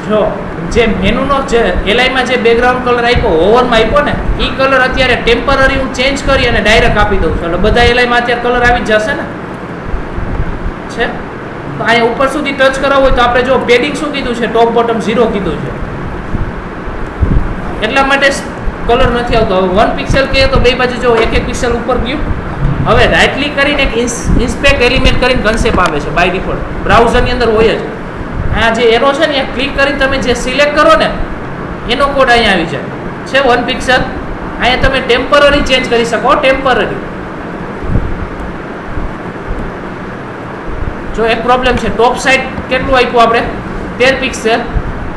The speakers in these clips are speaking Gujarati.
જો જે મેનુનો જે એલઆઈમાં જે બેકગ્રાઉન્ડ કલર આપ્યો ઓવરમાં આપ્યો ને એ કલર અત્યારે ટેમ્પરરી હું ચેન્જ કરી અને ડાયરેક્ટ આપી દઉં છું એટલે બધા એલઆઈમાં અત્યારે કલર આવી જ જશે ને છે. તો અહીંયા ઉપર સુધી ટચ કરાવવું હોય તો આપણે જો પેડિંગ શું કીધું છે ટોપ બોટમ 0 કીધું છે એટલા માટે કલર નથી આવતો. હવે 1 પિક્સેલ કહીએ તો બે બાજુ જો એક પિક્સેલ ઉપર ગયું. હવે રાઈટ ક્લિક કરીને એક ઇન્સ્પેક્ટ એલિમેન્ટ કરીને કન્સેપ્ટ આવે છે બાય ડિફોલ્ટ બ્રાઉઝરની અંદર હોય જ. આ જે એરો છે ને એ ક્લિક કરીને તમે જે સિલેક્ટ કરો ને એનો કોડ અહીંયા આવી જાય છે 1 પિક્સેલ. અહીંયા તમે ટેમ્પરરી ચેન્જ કરી શકો ટેમ્પરરી. જો એક પ્રોબ્લેમ છે ટોપ સાઈડ કેટલું આપ્યું આપણે 13 પિક્સેલ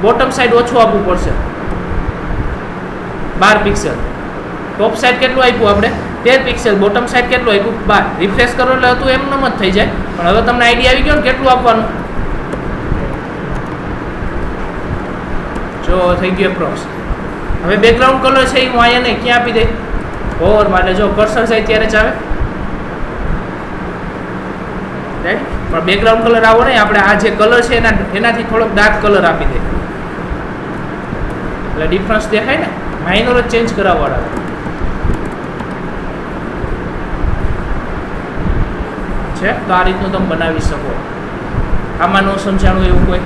બોટમ સાઈડ ઓછું આપવું પડશે 12 પિક્સેલ. ટોપ સાઈડ કેટલું આપ્યું આપણે 13 પિક્સેલ બોટમ સાઈડ કેટલું આપ્યું 12. રિફ્રેશ કરો એટલે હતું એમનો જ થઈ જાય પણ હવે તમને આઈડિયા આવી ગયો ને કેટલું આપવાનું. જો થઈ ગયું એપ્રોક્સ. હવે બેકગ્રાઉન્ડ કલર છે એ હું અહીંયા નહીં ક્યાં આપી દઈ ઓવર માટે જો કર્સર જાય ત્યારે જ આવે રાઈટ. પણ બેકગ્રાઉન્ડ કલર આવો નહીં આપણે આ જે કલર છે એનાથી થોડોક ડાર્ક કલર આપી દે એટલે ડિફરન્સ દેખાય ને. માઇનર જ ચેન્જ કરાવવાળા છે તો આ રીતનું તમે બનાવી શકો. આમાં ન સમજાણું એવું કોઈ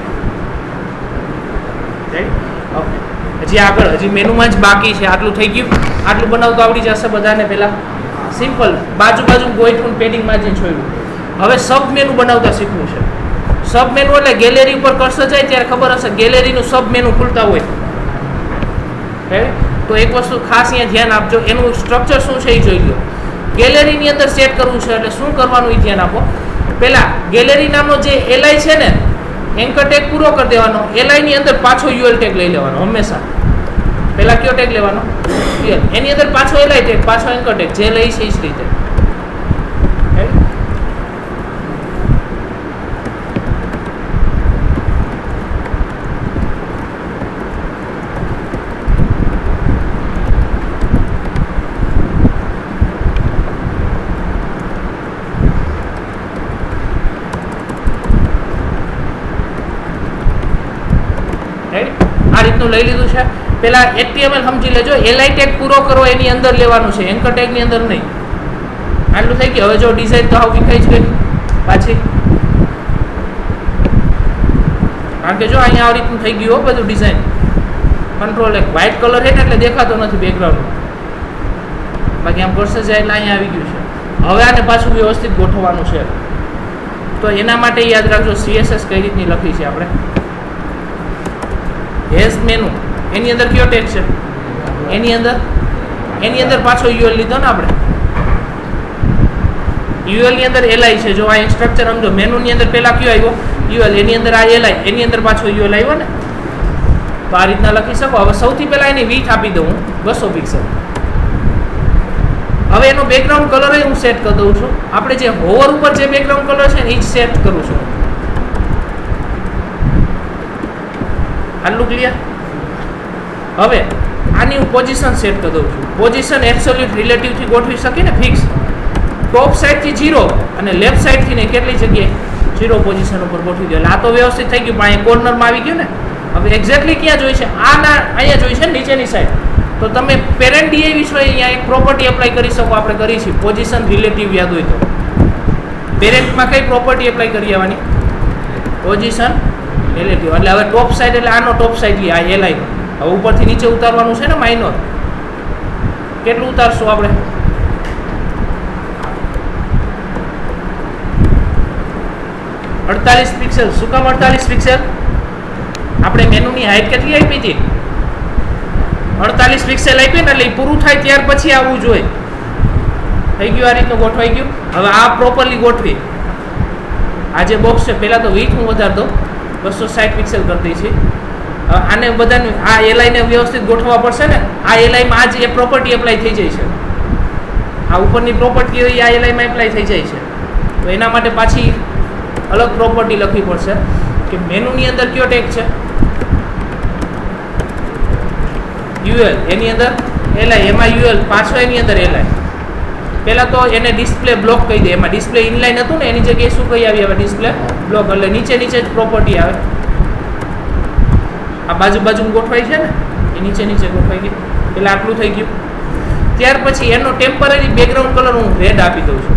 રાઈટ ઓકે. હજી આગળ હજી મેનુમાં જ બાકી છે. આટલું થઈ ગયું આટલું બનાવતો આવડી જશે બધાને. પહેલાં સિમ્પલ બાજુ ગોઈઠું પેડિંગમાં જઈને છોડ્યું. હવે સબ મેનુ બનાવતા શીખવું છે. સબ મેનુ એટલે ગેલેરી ઉપર કર્સર જાય ત્યારે ખબર હશે ગેલેરીનું સબ મેનુ ખુલતા હોય તો એક વસ્તુ ખાસ અહીંયા ધ્યાન આપજો એનું સ્ટ્રક્ચર શું છે એ જોઈ લો. ગેલેરીની અંદર સેટ કરવું છે એટલે શું કરવાનું એ ધ્યાન આપો. પહેલાં ગેલેરી નામનો જે એલઆઈ છે ને એન્કર ટેગ પૂરો કરી દેવાનો. એલઆઈની અંદર પાછો યુએલ ટેગ લઈ લેવાનો હંમેશા. પહેલાં કયો ટેગ લેવાનો યુએલ એની અંદર પાછો એલઆઈ ટેગ પાછો એન્કર ટેગ જે લઈ છે એ જ રીતે. આ રીતનું લઈ લીધું છે. પહેલા HTML સમજી લેજો. એલઆઈ ટેગ પૂરો કરો એની અંદર લેવાનું છે એન્કર ટેગની અંદર નહીં. આટલું થઈ ગયું. હવે જો ડિઝાઇન તો આવું વિખાઈ જ ગઈ પાછી કારણ કે જો અહીંયા આ રીતનું થઈ ગયું બધું ડિઝાઇન. કંટ્રોલ એક વ્હાઇટ કલર છે ને એટલે દેખાતો નથી બેકગ્રાઉન્ડ બાકી આમ પ્રોસેસ જાય એટલે અહીંયા આવી ગયું છે. હવે આને પાછું વ્યવસ્થિત ગોઠવવાનું છે તો એના માટે યાદ રાખજો CSS કઈ રીતની લખી છે આપણે. હેઝ મેનુ એની અંદર કયો ટેગ છે એની અંદર પાછો યુએલ લીધો ને આપણે. યુએલ ની અંદર એલઆઈ છે. જો આ સ્ટ્રક્ચર સમજો મેનુની અંદર પહેલા કયો આવ્યો યુએલ એની અંદર આ એલઆઈ એની અંદર પાછો યુએલ આવ્યો ને તો આ રીતના લખી શકો. હવે સૌથી પહેલા એની વિડ્થ આપી દઉં હું 200 પિક્સેલ. હવે એનો બેકગ્રાઉન્ડ કલર હું સેટ કરી દઉં છું. આપણે જે હોવર ઉપર જે બેકગ્રાઉન્ડ કલર છે ને એ જ સેટ કરું છું. આટલું ક્લિયર. હવે આની હું પોઝિશન સેટ કરી દઉં છું. પોઝિશન એબ્સોલ્યુટ રિલેટિવથી ગોઠવી શકીએ ને ફિક્સ. ટોપ સાઈડથી 0 અને લેફ્ટ સાઈડથી ને કેટલી જગ્યાએ 0 પોઝિશન ઉપર ગોઠવી દો. એટલે આ તો વ્યવસ્થિત થઈ ગયું પણ અહીંયા કોર્નરમાં આવી ગયું ને. હવે એક્ઝેક્ટલી ક્યાં જોઈ છે અહીંયા જોઈ છે નીચેની સાઈડ. તો તમે પેરેન્ટ ડીઆઈ વિશે અહીંયા એક પ્રોપર્ટી એપ્લાય કરી શકો. આપણે કરી છે પોઝિશન રિલેટિવ યાદ હોય તો પેરેન્ટમાં કઈ પ્રોપર્ટી એપ્લાય કરી આવવાની પોઝિશન રિલેટિવ. એટલે હવે ટોપ સાઈડ એટલે આનો ટોપ સાઈડ આ એલઆઈ. હવે ઉપરથી નીચે ઉતારવાનું છે ને માઇનોર. કેટલું ઉતારશું આપણે 48 પિક્સેલ. શું કામ 48 પિક્સેલ? આપણે મેનુની હાઈટ કેટલી આપી હતી 48 પિક્સેલ આપી ને એટલે પૂરું થાય ત્યાર પછી આવવું જોઈએ. થઈ ગયું આ રીતનું ગોઠવાઈ ગયું. હવે આ પ્રોપરલી ગોઠવી. આ જે બોક્સ છે પહેલાં તો વિડ્થ હું વધાર દઉં 260 પિક્સેલ કરી દઈ છે. આને બધાને આ એલઆઈને વ્યવસ્થિત ગોઠવવા પડશે ને. આ એલઆઈમાં આ જ એ પ્રોપર્ટી એપ્લાય થઈ જાય છે. આ ઉપરની પ્રોપર્ટી હોય આ એલઆઈમાં એપ્લાય થઈ જાય છે. તો એના માટે પાછી અલગ પ્રોપર્ટી લખવી પડશે કે મેનુની અંદર કયો ટેગ છે યુએલ એની અંદર એલઆઈ એમાં યુએલ પાછો એની અંદર એલઆઈ. પહેલાં તો એને ડિસ્પ્લે બ્લોક કહી દે. એમાં ડિસ્પ્લે ઇનલાઇન હતું ને એની જગ્યાએ શું કહી આવી હવે ડિસ્પ્લે બ્લોક. એટલે નીચે જ પ્રોપર્ટી આવે આ બાજુ ગોઠવાય છે ને એ નીચે ગોઠવાઈ ગઈ. એટલે આટલું થઈ ગયું. ત્યાર પછી એનો ટેમ્પરરી બેકગ્રાઉન્ડ કલર હું રેડ આપી દઉં છું.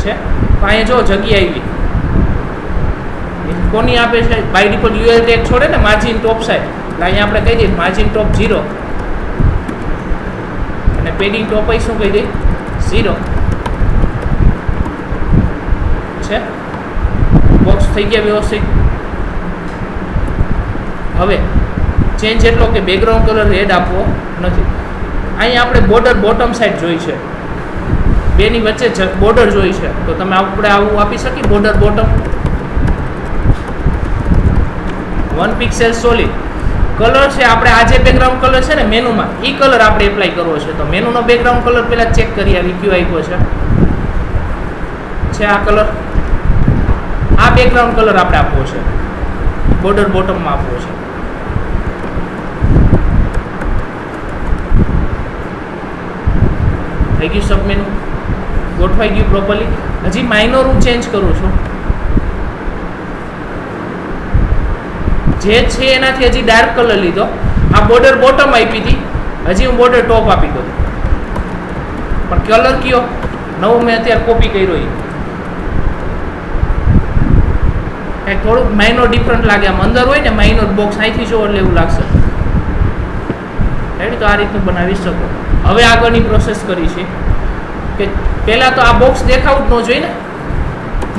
છે અહીંયા જો જગ્યા આવી કોની આપે છે બાય ડિફોલ્ટ યુએલ ટેગ છોડે ને માર્જિન ટોપ સાઈડ. એટલે અહીંયા આપણે કહી દઈએ માર્જિન ટોપ 0 અને પેડિંગ ટોપ શું કહી દઈએ 0 છે. બોક્સ થઈ ગયા વ્યવસ્થિત. હવે ચેન્જ એટલો કે બેકગ્રાઉન્ડ કલર રેડ આપવો નથી. અહીંયા આપણે બોર્ડર બોટમ સાઈડ જોઈ છે, બેની વચ્ચે બોર્ડર જોઈ છે, તો તમે આપણે આવું આપી શકીએ border bottom 1 pixel solid colour છે. આપણે આ જે બેકગ્રાઉન્ડ કલર છે ને મેનુમાં એ કલર આપણે એપ્લાય કરવો છે. તો મેનુનો બેકગ્રાઉન્ડ કલર પહેલાં ચેક કરી આવી કયો આપ્યો છે આ કલર. આ બેકગ્રાઉન્ડ કલર આપણે આપવો છે, બોર્ડર બોટમમાં આપવો છે. થઈ ગયું સબ મેનુ ગોઠવાઈ ગયું પ્રોપરલી. હજી માઇનોર હું ચેન્જ કરું છું, જે છે એનાથી હજી ડાર્ક કલર લીધો. આ બોર્ડર બોટમ આપી હતી, હજી હું બોર્ડર ટોપ આપી દઉં. પણ કલર કયો નવું મેં અત્યારે કોપી કર્યો એ કંઈક થોડુંક માઇનોર ડિફરન્ટ લાગે. આમ અંદર હોય ને માઇનોર બોક્સ અહીંથી જો એટલે એવું લાગશે. રેડી? તો આ રીતનું બનાવી શકો. હવે આગળની પ્રોસેસ કરી છે કે પહેલાં તો આ બોક્સ દેખાવું જ ન જોઈએ ને,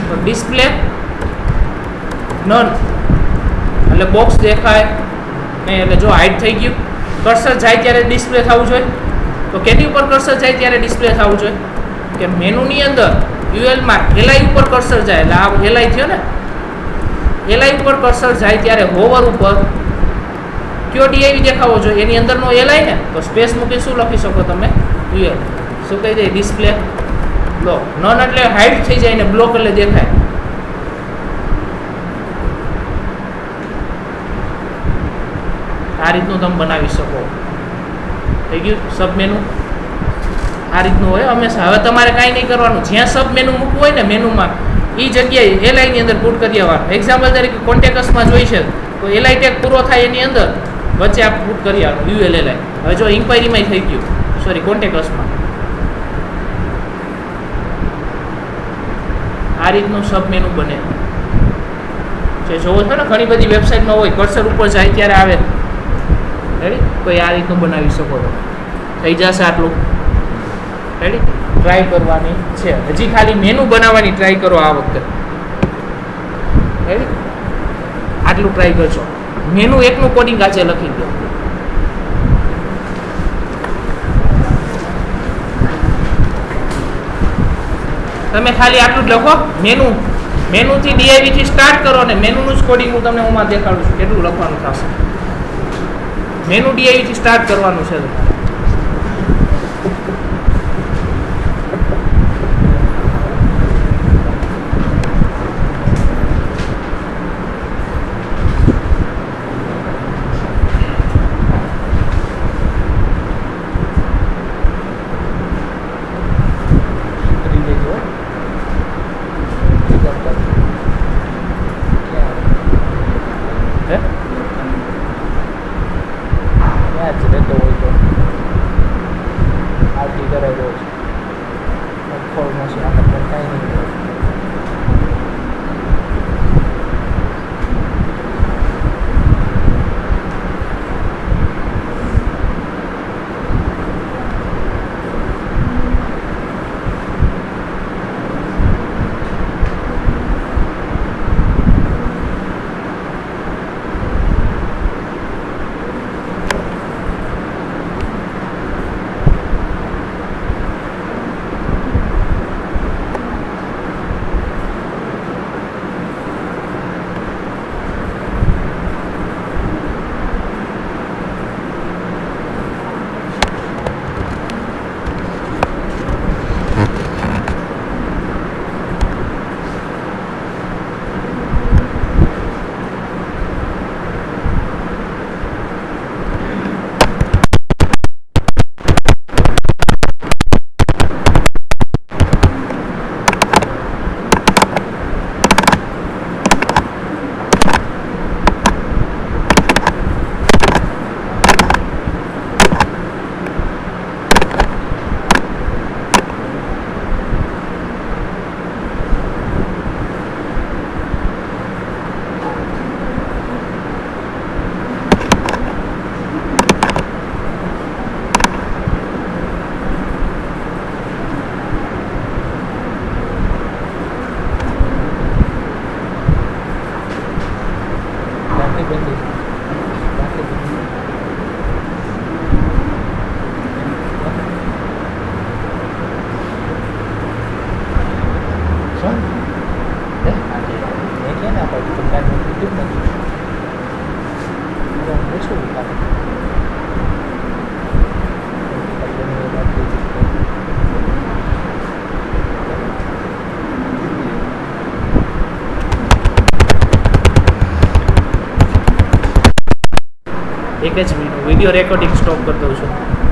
તો ડિસ્પ્લે નન એટલે બોક્સ દેખાય નહીં. એટલે જો હાઈડ થઈ ગયું, કર્સર જાય ત્યારે ડિસ્પ્લે થવું જોઈએ. તો કેની ઉપર કર્સર જાય ત્યારે ડિસ્પ્લે થવું જોઈએ કે મેનુની અંદર યુએલમાં એલઆઈ ઉપર કર્સર જાય. એટલે આ એલઆઈ થયો ને, એલઆઈ ઉપર કર્સર જાય ત્યારે હોવર ઉપર કયો ડીઆઈવી દેખાવો જોઈએ એની અંદરનો એલઆઈ ને, તો સ્પેસ મૂકી શું લખી શકો તમે યુએલ. શું કહી દે ડિસ્પ્લે બ્લોક. નન એટલે હાઈડ થઈ જાય ને બ્લોક એટલે દેખાય. આ રીતનું તમે બનાવી શકો. થઈ ગયું સબ મેનુ આ રીતનું હોય હંમેશા. હવે તમારે કાંઈ નહીં કરવાનું, જ્યાં સબ મેનુ મૂકવું હોય ને મેનુમાં એ જગ્યાએ એલઆઈની અંદર પુટ કરી દેવાનું. એક્ઝામ્પલ તરીકે કોન્ટેક્ટસમાં જોઈ છે તો એલઆઈ ટેગ પૂરો થાય એની અંદર વચ્ચે આ પુટ કરી આવવાનું યુએલ એલઆઈ. હવે જો ઇન્ક્વાયરીમાં થઈ ગયું, સોરી કોન્ટેક્ટસમાં આ રીતનું સબ મેનુ બને છે. જોવો છો ને ઘણી બધી વેબસાઇટમાં હોય, કર્સર ઉપર જાય ત્યારે આવે. રેડી? તો આ રીતનું બનાવી શકો છો. થઈ જશે આટલું. રેડી? ટ્રાય કરવાની છે. હજી ખાલી મેનુ બનાવવાની ટ્રાય કરો આ વખતે. રેડી? આટલું ટ્રાય કરશો. મેનુ એકનું કોડિંગ આજે લખી દો. તમે ખાલી આટલું જ લખો. મેનુથી ડીઆઈવીથી સ્ટાર્ટ કરો ને મેનુનું જ કોડિંગ હું તમને હું દેખાડું છું કેટલું લખવાનું થશે. મેનુ ડીઆઈવીથી સ્ટાર્ટ કરવાનું છે. જ રહેતો હોય તો બંધ એક જ મિનિટ વિડીયો રેકોર્ડિંગ સ્ટોપ કરી દઉં છું.